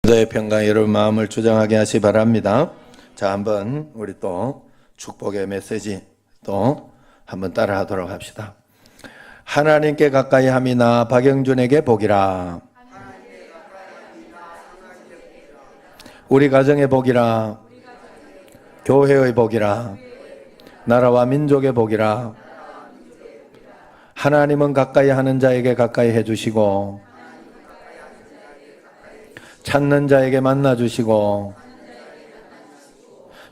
저의 평강 여러분 마음을 주장하게 하시 바랍니다. 자, 한번 우리 또 축복의 메시지 또 한번 따라하도록 합시다. 하나님께 가까이 함이나 박영준에게 복이라. 우리 가정의 복이라. 교회의 복이라. 나라와 민족의 복이라. 하나님은 가까이 하는 자에게 가까이 해주시고 찾는 자에게 만나주시고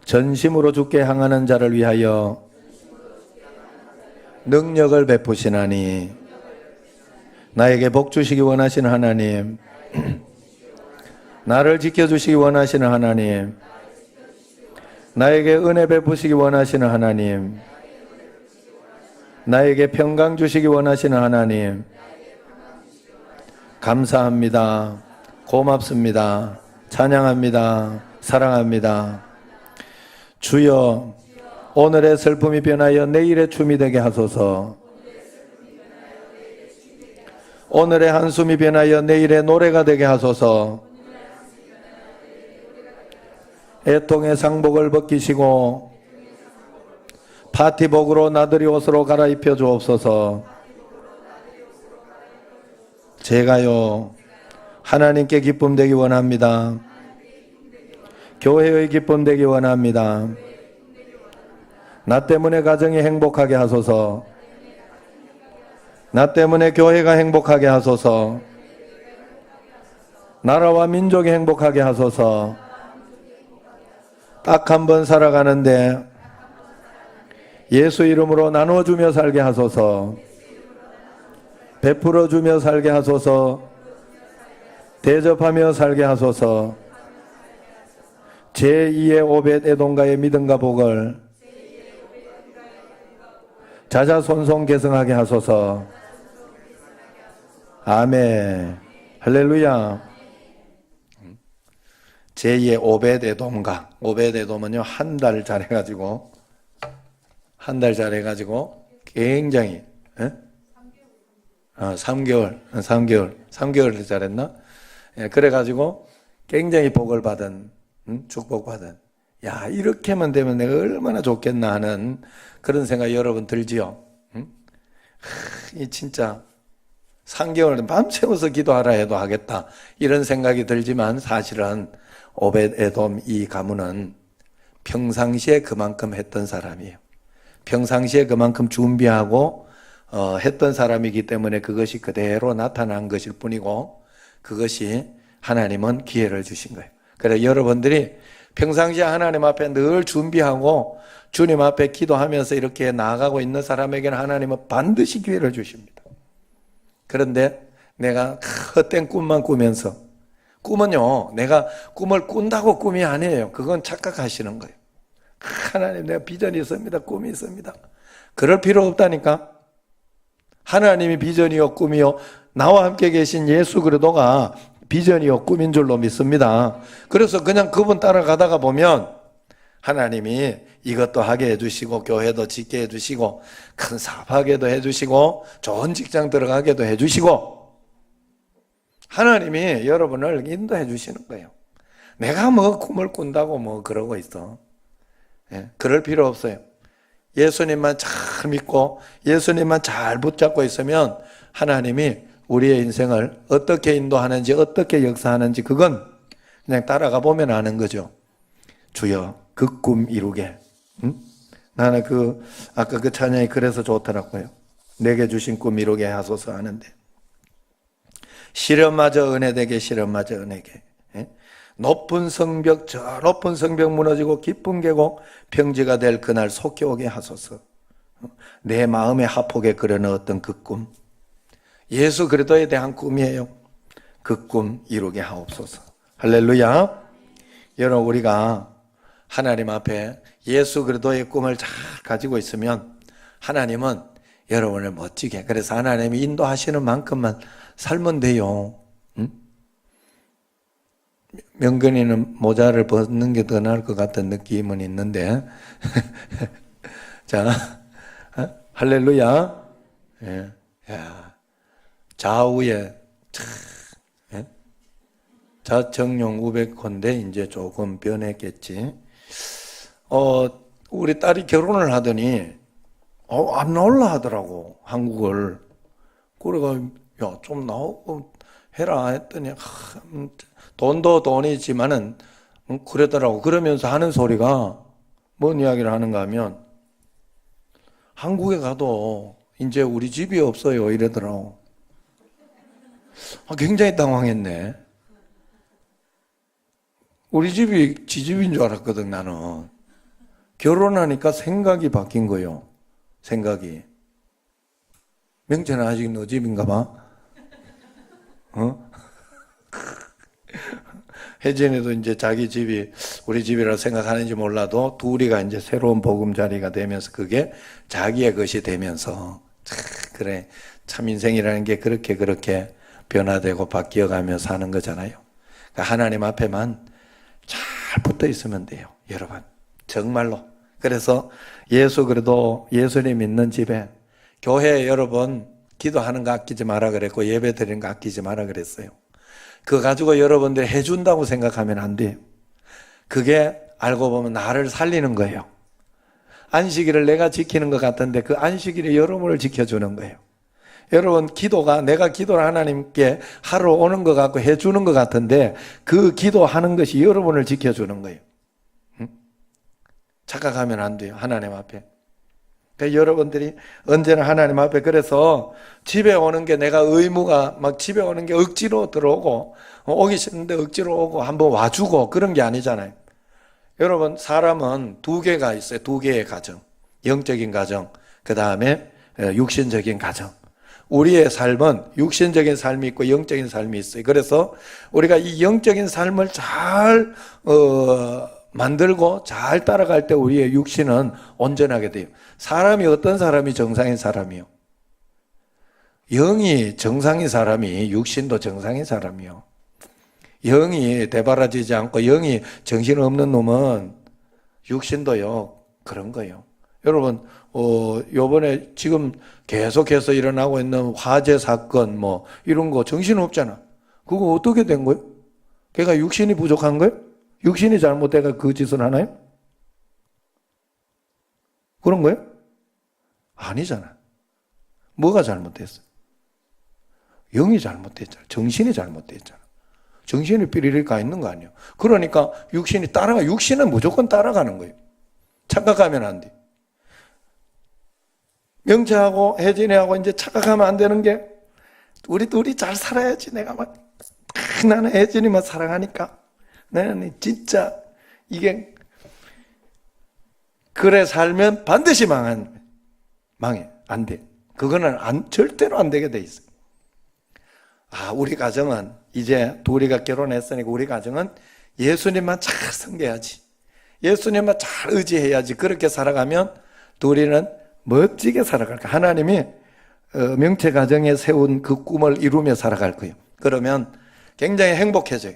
전심으로 주께 향하는 자를 위하여 능력을 베푸시나니. 나에게 복 주시기 원하시는 하나님, 나를 지켜주시기 원하시는 하나님, 나에게 은혜 베푸시기 원하시는 하나님, 나에게 평강 주시기 원하시는 하나님, 감사합니다. 고맙습니다. 찬양합니다. 사랑합니다. 주여, 오늘의 슬픔이 변하여 내일의 춤이 되게 하소서. 오늘의 한숨이 변하여 내일의 노래가 되게 하소서. 애통의 상복을 벗기시고 파티복으로 나들이 옷으로 갈아입혀 주옵소서. 제가요, 하나님께 기쁨 되기 원합니다. 교회의 기쁨 되기 원합니다. 나 때문에 가정이 행복하게 하소서. 나 때문에 교회가 행복하게 하소서. 나라와 민족이 행복하게 하소서. 딱 한 번 살아가는데 예수 이름으로 나눠주며 살게 하소서. 베풀어주며 살게 하소서. 대접하며 살게 하소서. 제2의 오벳 에돔과의 믿음과 복을 자자손손 계승하게 하소서. 아멘. 할렐루야. 제2의 오벳 에돔과, 오벳 에돔은요 한 달 잘해가지고 굉장히 3개월 잘했나? 예, 그래가지고 굉장히 복을 받은, 축복받은, 야, 이렇게만 되면 내가 얼마나 좋겠나 하는 그런 생각 여러분 들지요? 이 진짜 3개월 밤새워서 기도하라 해도 하겠다 이런 생각이 들지만 사실은 오벳 에돔 이 가문은 평상시에 그만큼 했던 사람이에요. 평상시에 그만큼 준비하고 했던 사람이기 때문에 그것이 그대로 나타난 것일 뿐이고, 그것이 하나님은 기회를 주신 거예요. 그래서 여러분들이 평상시에 하나님 앞에 늘 준비하고 주님 앞에 기도하면서 이렇게 나아가고 있는 사람에게는 하나님은 반드시 기회를 주십니다. 그런데 내가 헛된 꿈만 꾸면서, 꿈은요 내가 꿈을 꾼다고 꿈이 아니에요. 그건 착각하시는 거예요. 하나님, 내가 비전이 있습니다, 꿈이 있습니다. 그럴 필요 없다니까. 하나님이 비전이요 꿈이요 나와 함께 계신 예수 그리스도가 비전이요 꿈인 줄로 믿습니다. 그래서 그냥 그분 따라가다가 보면 하나님이 이것도 하게 해주시고 교회도 짓게 해주시고 큰 사업하게도 해주시고 좋은 직장 들어가게도 해주시고 하나님이 여러분을 인도해 주시는 거예요. 내가 뭐 꿈을 꾼다고 뭐 그러고 있어. 예, 그럴 필요 없어요. 예수님만 잘 믿고 예수님만 잘 붙잡고 있으면 하나님이 우리의 인생을 어떻게 인도하는지 어떻게 역사하는지 그건 그냥 따라가 보면 아는 거죠. 주여 그 꿈 이루게. 나는 아까 그 찬양이 그래서 좋더라고요. 내게 주신 꿈 이루게 하소서 하는데, 시련마저 은혜되게, 시련마저 은혜게. 높은 성벽, 저 높은 성벽 무너지고 깊은 계곡 평지가 될 그날 속히 오게 하소서. 내 마음의 하폭에 그려넣었던 그 꿈, 예수 그리스도에 대한 꿈이에요. 그 꿈 이루게 하옵소서. 할렐루야. 여러분, 우리가 하나님 앞에 예수 그리스도의 꿈을 잘 가지고 있으면 하나님은 여러분을 멋지게, 그래서 하나님이 인도하시는 만큼만 살면 돼요. 명근이는 모자를 벗는 게 더 나을 것 같은 느낌은 있는데 자, 할렐루야. 예. 야, 좌우에 예? 자청용 우백호인데 이제 조금 변했겠지. 우리 딸이 결혼을 하더니 안 나올라 하더라고, 한국을. 그래가 야, 좀 나오고 해라 했더니 돈도 돈이지만은 그러더라고. 그러면서 하는 소리가 뭔 이야기를 하는가 하면 한국에 가도 이제 우리 집이 없어요 이러더라고. 굉장히 당황했네. 우리 집이 지 집인 줄 알았거든 나는. 결혼하니까 생각이 바뀐 거예요. 생각이. 명태는 아직 너 집인가 봐. 혜진이도 이제 자기 집이 우리 집이라 생각하는지 몰라도 둘이가 이제 새로운 보금자리가 되면서 그게 자기의 것이 되면서 그래, 참 인생이라는 게 그렇게 변화되고 바뀌어가며 사는 거잖아요. 그러니까 하나님 앞에만 잘 붙어 있으면 돼요, 여러분. 정말로. 그래서 그래도 예수님 믿는 집에 교회에 여러분 기도하는 거 아끼지 마라 그랬고 예배 드리는 거 아끼지 마라 그랬어요. 그거 가지고 여러분들이 해준다고 생각하면 안 돼요. 그게 알고 보면 나를 살리는 거예요. 안식일을 내가 지키는 것 같은데 그 안식일이 여러분을 지켜주는 거예요. 여러분 기도가 내가 기도를 하나님께 하러 오는 것 같고 해주는 것 같은데 그 기도하는 것이 여러분을 지켜주는 거예요. 착각하면 안 돼요, 하나님 앞에. 그러니까 여러분들이 언제나 하나님 앞에, 그래서 집에 오는 게 내가 의무가 막 집에 오는 게 억지로 들어오고 오기 싫은데 억지로 오고 한번 와주고 그런 게 아니잖아요. 여러분 사람은 두 개가 있어요. 두 개의 가정. 영적인 가정, 그 다음에 육신적인 가정. 우리의 삶은 육신적인 삶이 있고 영적인 삶이 있어요. 그래서 우리가 이 영적인 삶을 잘 만들고 잘 따라갈 때 우리의 육신은 온전하게 돼요. 사람이 어떤 사람이 정상인 사람이요? 영이 정상인 사람이 육신도 정상인 사람이요. 영이 대바라지지 않고 영이 정신없는 놈은 육신도요 그런 거예요. 여러분 요번에 지금 계속해서 일어나고 있는 화재 사건 뭐 이런 거 정신없잖아. 그거 어떻게 된 거예요? 걔가 육신이 부족한 거예요? 육신이 잘못돼가 그 짓을 하나요? 그런 거예요? 아니잖아. 뭐가 잘못됐어? 영이 잘못됐잖아. 정신이 잘못됐잖아. 정신이 삐리리 가 있는 거 아니에요. 그러니까 육신이 육신은 무조건 따라가는 거예요. 착각하면 안 돼. 명채하고 혜진이하고 이제 착각하면 안 되는 게 우리 둘이 잘 살아야지. 내가 막 나는 혜진이만 사랑하니까 나는 진짜 이게 그래 살면 반드시 망해. 안 돼. 그거는 절대로 안 되게 돼 있어요. 우리 가정은 이제 둘이가 결혼했으니까 우리 가정은 예수님만 잘 섬겨야지. 예수님만 잘 의지해야지. 그렇게 살아가면 둘이는 멋지게 살아갈 거예요. 하나님이 명체 가정에 세운 그 꿈을 이루며 살아갈 거예요. 그러면 굉장히 행복해져요.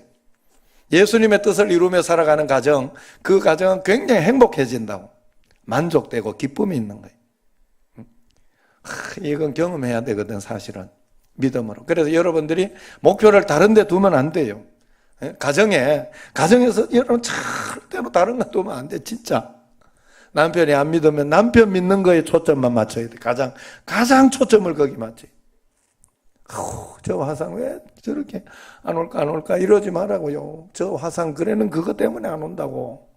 예수님의 뜻을 이루며 살아가는 가정, 그 가정은 굉장히 행복해진다고. 만족되고 기쁨이 있는 거예요. 이건 경험해야 되거든, 사실은. 믿음으로. 그래서 여러분들이 목표를 다른 데 두면 안 돼요. 가정에서 여러분 절대로 다른 거 두면 안 돼, 진짜. 남편이 안 믿으면 남편 믿는 거에 초점만 맞춰야 돼. 가장 초점을 거기 맞춰야 돼. 저 화상 왜 저렇게 안 올까 이러지 말라고요. 저 화상 그래는 그것 때문에 안 온다고.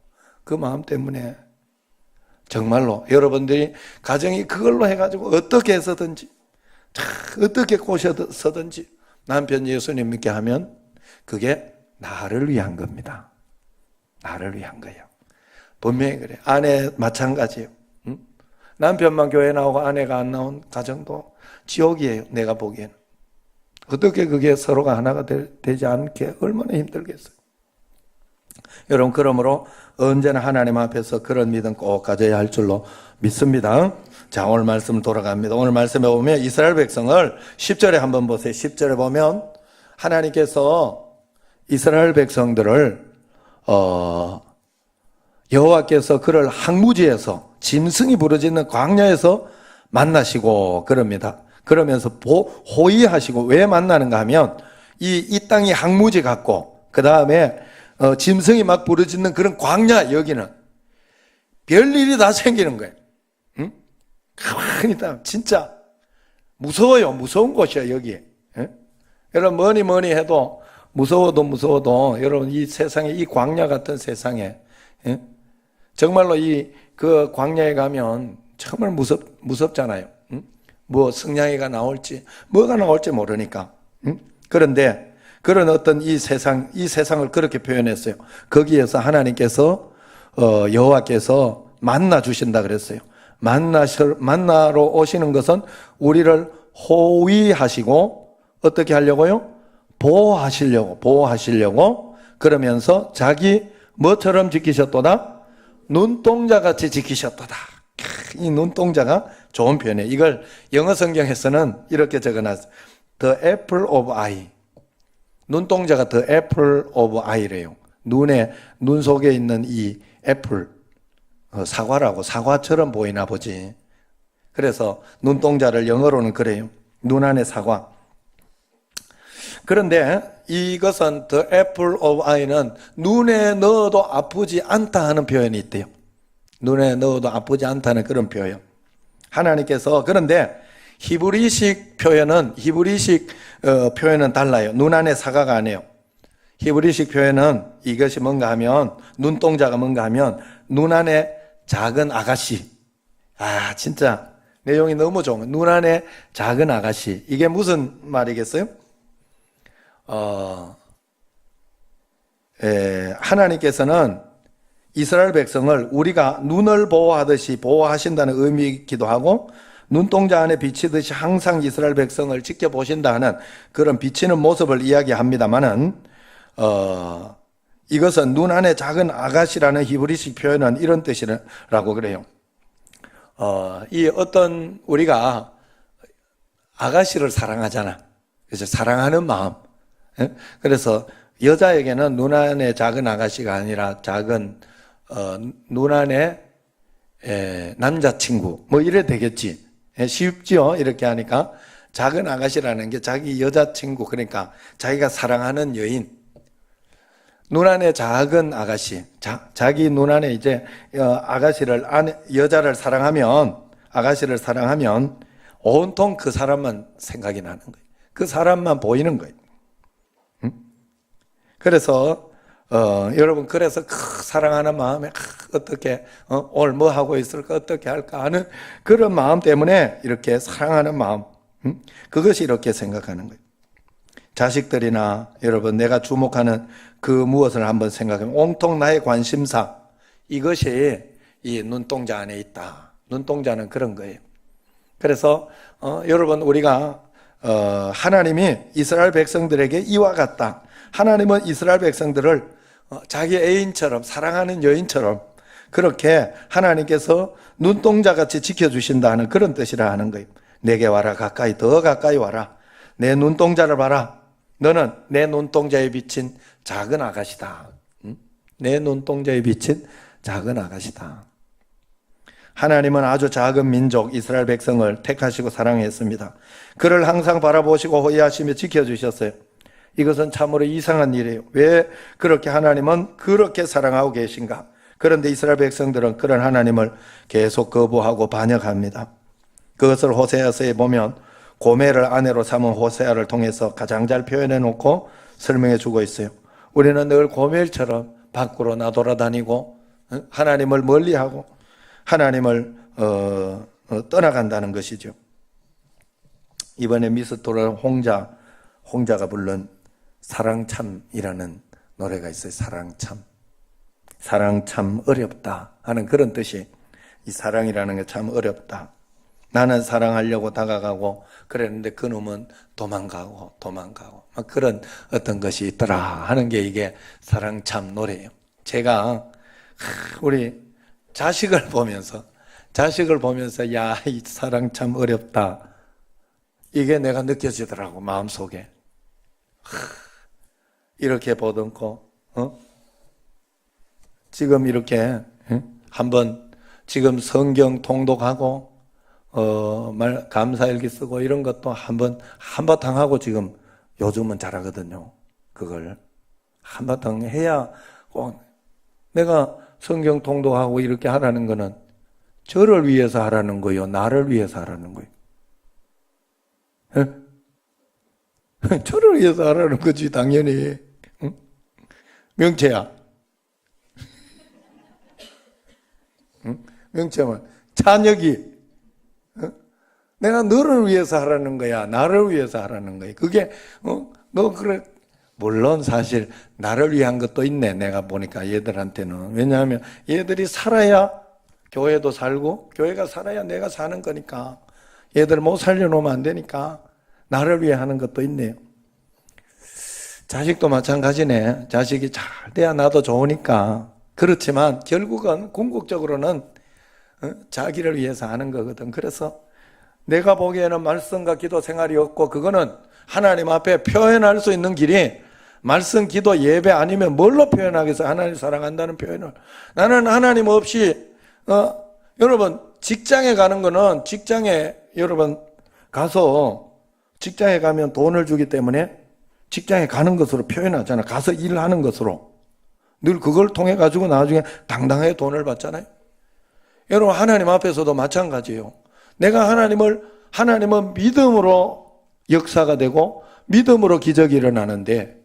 그 마음 때문에. 정말로 여러분들이 가정이 그걸로 해가지고 어떻게 해서든지 어떻게 꼬셔서든지 남편 예수님 믿게 하면 그게 나를 위한 겁니다. 나를 위한 거예요. 분명히 그래. 아내 마찬가지예요. 응? 남편만 교회 나오고 아내가 안 나온 가정도 지옥이에요. 내가 보기에는. 어떻게 그게 서로가 하나가 되지 않게 얼마나 힘들겠어요. 여러분, 그러므로 언제나 하나님 앞에서 그런 믿음 꼭 가져야 할 줄로 믿습니다. 자, 오늘 말씀 돌아갑니다. 오늘 말씀에 보면 이스라엘 백성을 10절에 한번 보세요. 10절에 보면 하나님께서 이스라엘 백성들을 여호와께서 그를 항무지에서 짐승이 부르짖는 광야에서 만나시고 그럽니다. 그러면서 호위하시고 왜 만나는가 하면 이 땅이 항무지 같고 그 다음에 짐승이 막 부르짖는 그런 광야, 여기는 별일이 다 생기는 거예요. 응? 가만히 있다. 진짜 무서워요. 무서운 곳이야, 여기. 예? 여러분, 뭐니 해도 무서워도 여러분, 이 세상에, 이 광야 같은 세상에, 예? 정말로 그 광야에 가면 정말 무섭잖아요. 응? 뭐 성냥이가 나올지, 뭐가 나올지 모르니까. 응? 그런데 그런 어떤 이 세상을 그렇게 표현했어요. 거기에서 하나님께서, 여호와께서 만나 주신다 그랬어요. 만나러 오시는 것은 우리를 호위하시고 어떻게 하려고요? 보호하시려고 그러면서 자기 뭐처럼 지키셨도다? 눈동자같이 지키셨도다. 이 눈동자가 좋은 표현이에요. 이걸 영어 성경에서는 이렇게 적어놨어요. The apple of eye. 눈동자가 the apple of eye래요. 눈 속에 있는 이 애플, 사과라고, 사과처럼 보이나 보지. 그래서 눈동자를 영어로는 그래요. 눈 안에 사과. 그런데 이것은 the apple of eye는 눈에 넣어도 아프지 않다 하는 표현이 있대요. 눈에 넣어도 아프지 않다는 그런 표현. 하나님께서, 그런데 히브리식 표현은 달라요. 눈 안에 사과가 아니에요. 히브리식 표현은 이것이 뭔가 하면, 눈동자가 뭔가 하면 눈 안에 작은 아가씨. 진짜 내용이 너무 좋은 거예요. 눈 안에 작은 아가씨. 이게 무슨 말이겠어요? 하나님께서는 이스라엘 백성을 우리가 눈을 보호하듯이 보호하신다는 의미이기도 하고, 눈동자 안에 비치듯이 항상 이스라엘 백성을 지켜보신다 하는 그런 비치는 모습을 이야기합니다만은, 이것은 눈 안에 작은 아가씨라는 히브리식 표현은 이런 뜻이라고 그래요. 우리가 아가씨를 사랑하잖아. 그래서 사랑하는 마음. 그래서 여자에게는 눈 안에 작은 아가씨가 아니라 눈 안에 남자친구, 뭐 이래 되겠지. 쉽죠? 이렇게 하니까. 작은 아가씨라는 게 자기 여자친구, 그러니까 자기가 사랑하는 여인. 눈 안에 작은 아가씨, 자기 눈 안에 이제 여자를 사랑하면, 아가씨를 사랑하면 온통 그 사람만 생각이 나는 거예요. 그 사람만 보이는 거예요. 그래서 여러분, 그래서 사랑하는 마음에 어떻게 오늘 뭐 하고 있을까, 어떻게 할까 하는 그런 마음 때문에 이렇게 사랑하는 마음, 그것이 이렇게 생각하는 거예요. 자식들이나 여러분, 내가 주목하는 그 무엇을 한번 생각하면 온통 나의 관심사, 이것이 이 눈동자 안에 있다. 눈동자는 그런 거예요. 그래서 여러분, 우리가 하나님이 이스라엘 백성들에게 이와 같다. 하나님은 이스라엘 백성들을 자기 애인처럼, 사랑하는 여인처럼 그렇게 하나님께서 눈동자같이 지켜주신다 하는 그런 뜻이라 하는 거예요. 내게 와라, 가까이, 더 가까이 와라. 내 눈동자를 봐라. 너는 내 눈동자에 비친 작은 아가씨다. 내 눈동자에 비친 작은 아가씨다. 하나님은 아주 작은 민족 이스라엘 백성을 택하시고 사랑했습니다. 그를 항상 바라보시고 호위하시며 지켜주셨어요. 이것은 참으로 이상한 일이에요. 왜 그렇게 하나님은 그렇게 사랑하고 계신가? 그런데 이스라엘 백성들은 그런 하나님을 계속 거부하고 반역합니다. 그것을 호세아서에 보면 고멜을 아내로 삼은 호세아를 통해서 가장 잘 표현해 놓고 설명해 주고 있어요. 우리는 늘 고멜처럼 밖으로 나돌아다니고 하나님을 멀리하고 하나님을 떠나간다는 것이죠. 이번에 미스토르 홍자가 부른 사랑참이라는 노래가 있어요. 사랑참. 사랑 참 어렵다 하는 그런 뜻이, 이 사랑이라는 게 참 어렵다. 나는 사랑하려고 다가가고 그랬는데 그놈은 도망가고 막 그런 어떤 것이 있더라 하는 게 이게 사랑참 노래예요. 제가 우리 자식을 보면서 야, 이 사랑 참 어렵다, 이게 내가 느껴지더라고, 마음속에. 이렇게 보던고 지금 이렇게 한번 지금 성경 통독하고 말 감사일기 쓰고 이런 것도 한바탕 하고 지금 요즘은 잘하거든요. 그걸 한바탕 해야 꼭 내가 성경 통독하고 이렇게 하라는 거는 저를 위해서 하라는 거요, 나를 위해서 하라는 거요. 저를 위해서 하라는 거지 당연히. 응? 명채야. 응? 명채만 찬혁이. 응? 내가 너를 위해서 하라는 거야, 나를 위해서 하라는 거야. 그게 너 그래. 물론 사실 나를 위한 것도 있네. 내가 보니까 얘들한테는. 왜냐하면 얘들이 살아야 교회도 살고 교회가 살아야 내가 사는 거니까. 얘들 못 살려놓으면 안 되니까 나를 위해 하는 것도 있네요. 자식도 마찬가지네. 자식이 잘 돼야 나도 좋으니까. 그렇지만 결국은 궁극적으로는 자기를 위해서 하는 거거든. 그래서 내가 보기에는 말씀과 기도 생활이 없고 그거는 하나님 앞에 표현할 수 있는 길이 말씀, 기도, 예배 아니면 뭘로 표현하겠어요? 하나님 사랑한다는 표현을. 나는 하나님 없이 여러분 직장에 가는 거는 직장에 여러분 가서 직장에 가면 돈을 주기 때문에 직장에 가는 것으로 표현하잖아. 가서 일하는 것으로. 늘 그걸 통해 가지고 나중에 당당하게 돈을 받잖아요. 여러분 하나님 앞에서도 마찬가지예요. 내가 하나님은 믿음으로 역사가 되고 믿음으로 기적이 일어나는데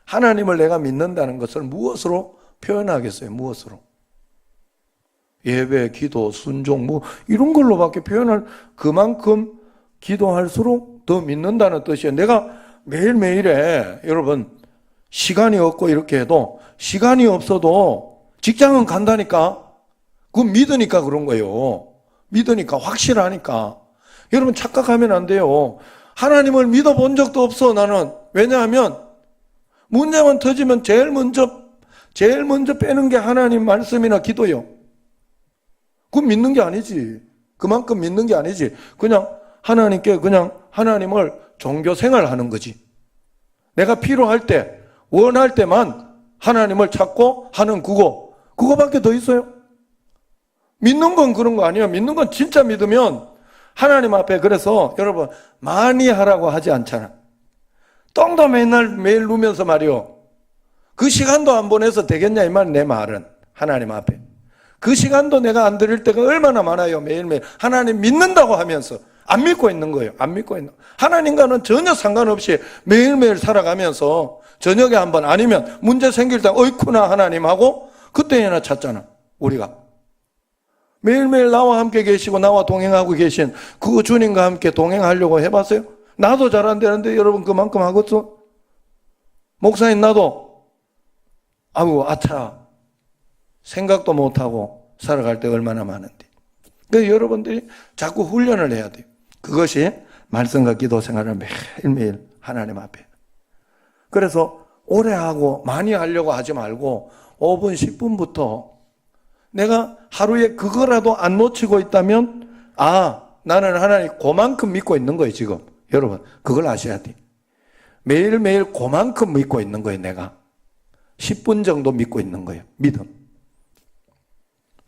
하나님을 내가 믿는다는 것을 무엇으로 표현하겠어요? 무엇으로? 예배, 기도, 순종 이런 걸로밖에 표현할, 그만큼 기도할수록 더 믿는다는 뜻이에요. 내가 매일매일에 여러분 시간이 없고 이렇게 해도 시간이 없어도 직장은 간다니까. 그건 믿으니까 그런 거예요. 믿으니까, 확실하니까. 여러분 착각하면 안 돼요. 하나님을 믿어본 적도 없어 나는. 왜냐하면 문제만 터지면 제일 먼저 빼는 게 하나님 말씀이나 기도요. 그건 믿는 게 아니지. 그만큼 믿는 게 아니지. 그냥 하나님께 그냥 하나님을 종교 생활하는 거지. 내가 필요할 때, 원할 때만 하나님을 찾고 하는 그거밖에 더 있어요? 믿는 건 그런 거 아니에요. 믿는 건 진짜 믿으면 하나님 앞에, 그래서 여러분 많이 하라고 하지 않잖아. 똥도 매일 누면서 말이요. 그 시간도 안 보내서 되겠냐 이 말, 내 말은. 하나님 앞에 그 시간도 내가 안 드릴 때가 얼마나 많아요. 매일매일 하나님 믿는다고 하면서 안 믿고 있는 거예요. 안 믿고 있는. 하나님과는 전혀 상관없이 매일매일 살아가면서 저녁에 한번 아니면 문제 생길 때 어이쿠나 하나님 하고 그때나 찾잖아. 우리가 매일매일 나와 함께 계시고 나와 동행하고 계신 그 주님과 함께 동행하려고 해봤어요? 나도 잘 안 되는데 여러분 그만큼 하겠어? 목사님 나도 아차 생각도 못하고 살아갈 때 얼마나 많은데. 그래서 여러분들이 자꾸 훈련을 해야 돼요. 그것이 말씀과 기도 생활을 매일매일 하나님 앞에. 그래서 오래 하고 많이 하려고 하지 말고 5분 10분부터 내가 하루에 그거라도 안 놓치고 있다면 나는 하나님 그만큼 믿고 있는 거예요. 지금 여러분 그걸 아셔야 돼. 매일매일 그만큼 믿고 있는 거예요. 내가 10분 정도 믿고 있는 거예요. 믿음.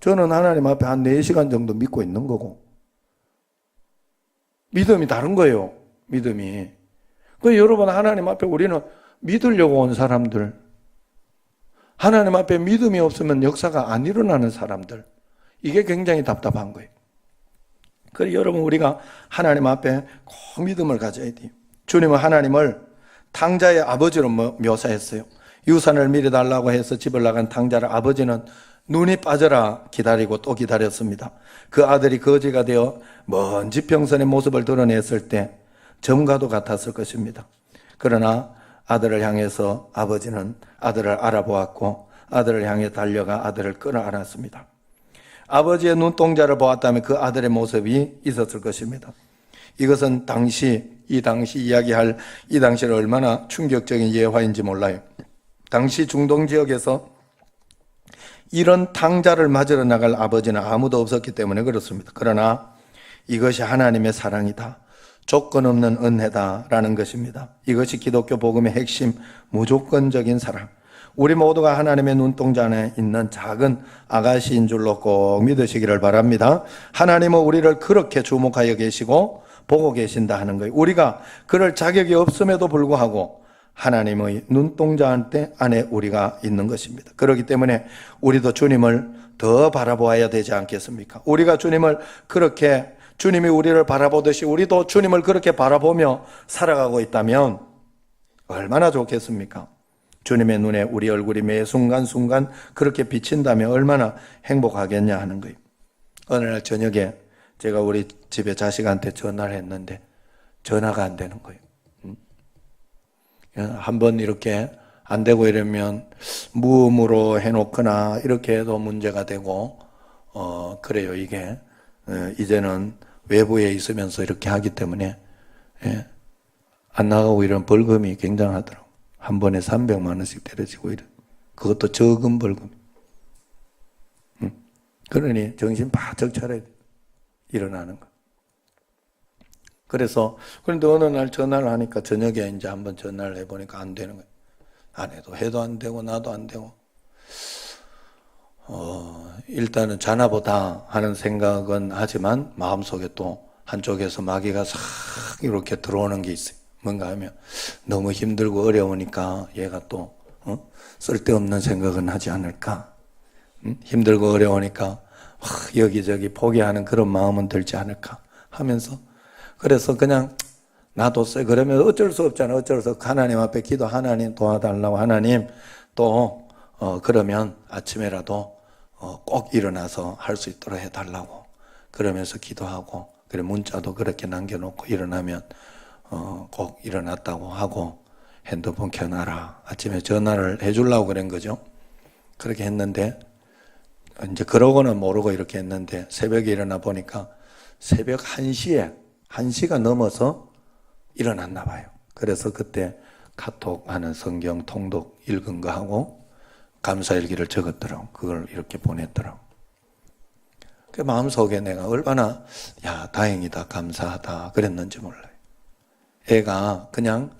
저는 하나님 앞에 한 4시간 정도 믿고 있는 거고. 믿음이 다른 거예요. 믿음이. 그래서 여러분 하나님 앞에 우리는 믿으려고 온 사람들, 하나님 앞에 믿음이 없으면 역사가 안 일어나는 사람들, 이게 굉장히 답답한 거예요. 그래서 여러분 우리가 하나님 앞에 꼭 믿음을 가져야 돼요. 주님은 하나님을 탕자의 아버지로 묘사했어요. 유산을 미리 달라고 해서 집을 나간 탕자를 아버지는 눈이 빠져라 기다리고 또 기다렸습니다. 그 아들이 거지가 되어 먼 지평선의 모습을 드러냈을 때 점과도 같았을 것입니다. 그러나 아들을 향해서 아버지는 아들을 알아보았고 아들을 향해 달려가 아들을 끌어안았습니다. 아버지의 눈동자를 보았다면 그 아들의 모습이 있었을 것입니다. 이것은 이 당시 이야기할 이 당시를 얼마나 충격적인 예화인지 몰라요. 당시 중동 지역에서 이런 탕자를 맞으러 나갈 아버지는 아무도 없었기 때문에 그렇습니다. 그러나 이것이 하나님의 사랑이다. 조건 없는 은혜다라는 것입니다. 이것이 기독교 복음의 핵심, 무조건적인 사랑. 우리 모두가 하나님의 눈동자 안에 있는 작은 아가씨인 줄로 꼭 믿으시기를 바랍니다. 하나님은 우리를 그렇게 주목하여 계시고 보고 계신다 하는 거예요. 우리가 그럴 자격이 없음에도 불구하고 하나님의 눈동자 안에 우리가 있는 것입니다. 그렇기 때문에 우리도 주님을 더 바라보아야 되지 않겠습니까? 우리가 주님을 그렇게, 주님이 우리를 바라보듯이 우리도 주님을 그렇게 바라보며 살아가고 있다면 얼마나 좋겠습니까? 주님의 눈에 우리 얼굴이 매 순간순간 그렇게 비친다면 얼마나 행복하겠냐 하는 거예요. 어느 날 저녁에 제가 우리 집에 자식한테 전화를 했는데 전화가 안 되는 거예요. 한번 이렇게 안 되고 이러면 무음으로 해놓거나 이렇게 해도 문제가 되고, 그래요. 이게 이제는 외부에 있으면서 이렇게 하기 때문에, 안 나가고 이런 벌금이 굉장하더라고. 한 번에 300만 원씩 때려지고 이런. 그것도 적은 벌금. 그러니 정신 바짝 차려야 돼. 일어나는 거. 그런데 어느 날 전화를 하니까 저녁에 이제 한번 전화를 해보니까 안 되는 거예요. 안 해도 안 되고 나도 안 되고. 일단은 자나보다 하는 생각은 하지만 마음속에 또 한쪽에서 마귀가 싹 이렇게 들어오는 게 있어요. 뭔가 하면 너무 힘들고 어려우니까 얘가 또 쓸데없는 생각은 하지 않을까. 힘들고 어려우니까 여기저기 포기하는 그런 마음은 들지 않을까 하면서, 그래서 그냥 놔뒀어요. 그러면 어쩔 수 없잖아요. 어쩔 수 없고 하나님 앞에 기도, 하나님 도와달라고, 하나님 또 그러면 아침에라도 꼭 일어나서 할 수 있도록 해달라고 그러면서 기도하고, 그래 문자도 그렇게 남겨놓고 일어나면 꼭 일어났다고 하고 핸드폰 켜놔라. 아침에 전화를 해주려고 그런 거죠. 그렇게 했는데 이제 그러고는 모르고 이렇게 했는데 새벽에 일어나 보니까 새벽 1시가 넘어서 일어났나 봐요. 그래서 그때 카톡 하는 성경 통독 읽은 거 하고 감사일기를 적었더라고. 그걸 이렇게 보냈더라고. 그 마음속에 내가 얼마나 다행이다, 감사하다 그랬는지 몰라요. 애가 그냥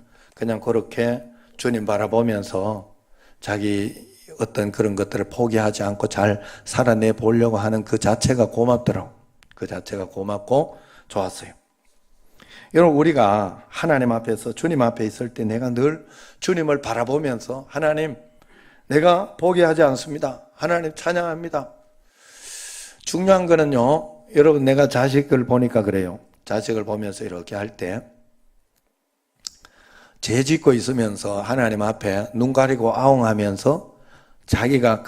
그렇게 주님 바라보면서 자기 어떤 그런 것들을 포기하지 않고 잘 살아내 보려고 하는 그 자체가 고맙더라고. 그 자체가 고맙고 좋았어요. 여러분, 우리가 하나님 앞에서, 주님 앞에 있을 때 내가 늘 주님을 바라보면서 하나님, 내가 포기하지 않습니다. 하나님 찬양합니다. 중요한 거는요, 여러분, 내가 자식을 보니까 그래요. 자식을 보면서 이렇게 할 때 죄 짓고 있으면서 하나님 앞에 눈 가리고 아웅하면서 자기가